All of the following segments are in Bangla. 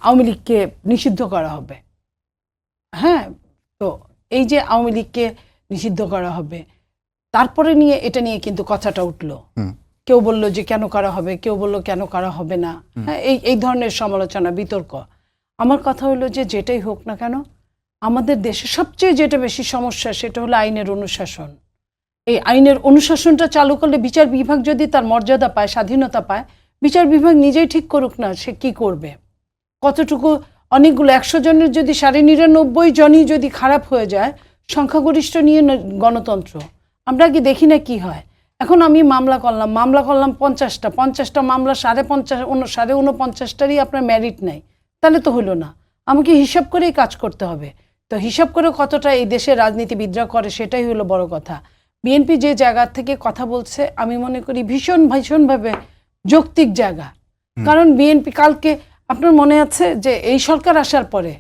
আওয়ামী লীগকে নিষিদ্ধ করা হবে। হ্যাঁ, তো এই যে আওয়ামী লীগকে নিষিদ্ধ করা হবে, তারপরে নিয়ে এটা নিয়ে কিন্তু কথাটা উঠলো। কেউ বলল যে কেন করা হবে, কেউ বলল কেন করা হবে না। হ্যাঁ, এই ধরনের সমালোচনা, বিতর্ক। আমার কথা হলো যে যেটাই হোক না কেন, আমাদের দেশে সবচেয়ে যেটা বেশি সমস্যা সেটা হলো আইনের অনুশাসন। এই আইনের অনুশাসনটা চালু করলে বিচার বিভাগ যদি তার মর্যাদা পায়, স্বাধীনতা পায়, বিচার বিভাগ নিজেই ঠিক করুক না সে কি করবে। কতটুকু অনেকগুলো 100 জনের যদি 99.99 জনই যদি খারাপ হয়ে যায়, সংখ্যাগরিষ্ঠ নিয়ে গণতন্ত্র আমরা কি দেখি না কি হয়। এখন আমি মামলা করলাম 50টা মামলা 49.50টারই আপনার ম্যারিট নাই, তাহলে তো হলো না। আমাকে হিসাব করেই কাজ করতে হবে। তো হিসাব করে কতটা এই দেশের রাজনীতিবিদরা করে সেটাই হলো বড় কথা। বিএনপি যে জায়গা থেকে কথা বলছে আমি মনে করি ভীষণভাবে যৌক্তিক জায়গা। কারণ বিএনপি কালকে আপনার মনে আছে যে এই সরকার আসার পরে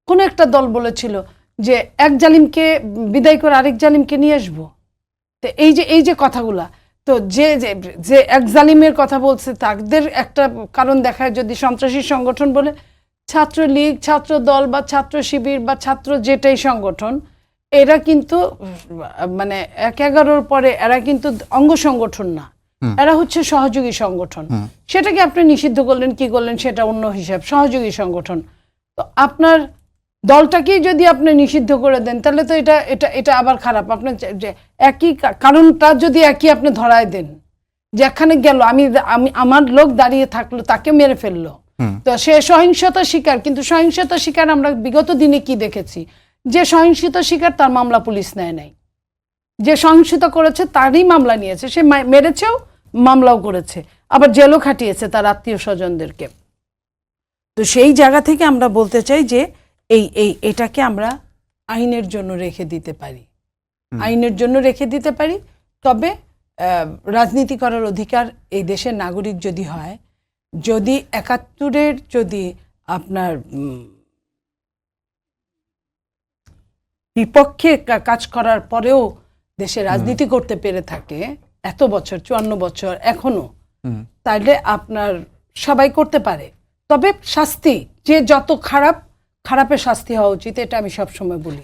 কোনো একটা দল বলেছিল যে এক জালিমকে বিদায় করে আরেক জালিমকে নিয়ে আসবো। তো এই যে কথাগুলা, তো যে যে এক জালিমের কথা বলছে তাদের একটা কারণ দেখায় যদি সন্ত্রাসী সংগঠন বলে, ছাত্রলীগ, ছাত্র দল বা ছাত্র শিবির বা ছাত্র যেটাই সংগঠন, এরা কিন্তু মানে 1/11 পরে এরা কিন্তু অঙ্গ সংগঠন না, এরা হচ্ছে সহযোগী সংগঠন। সেটাকে আপনি নিষিদ্ধ করলেন কি করলেন সেটা অন্য হিসাব, সহযোগী সংগঠন। তো আপনার দলটাকেই যদি আপনি নিষিদ্ধ করে দেন তাহলে তো এটা আবার খারাপ। আপনার যে একই কারণটা যদি একই আপনি ধরায় দেন, যেখানে গেল আমি আমার লোক দাঁড়িয়ে থাকলো তাকে মেরে ফেললো, তো সে সহিংসতা শিকার। কিন্তু সহিংসতা শিকার আমরা বিগত দিনে কি দেখেছি, যে সহিংসতা শিকার তার মামলা পুলিশ নেয় নাই, যে সহিংসতা করেছে তারই মামলা নিয়েছে, সে মেরেছেও মামলাও করেছে, আবার জেলও খাটিয়েছে তার আত্মীয় স্বজনদেরকে। তো সেই জায়গা থেকে আমরা বলতে চাই যে এটাকে আমরা আইনের জন্য রেখে দিতে পারি, আইনের জন্য রেখে দিতে পারি। তবে রাজনীতি করার অধিকার এই দেশের নাগরিক যদি হয়, যদি 71-এর যদি আপনার বিপক্ষে কাজ করার পরেও দেশে রাজনীতি করতে পেরে থাকে এত বছর, 54 বছর এখনো, তাইলে আপনার সবাই করতে পারে। তবে শাস্তি, যে যত খারাপের শাস্তি হওয়া উচিত, এটা আমি সবসময় বলি।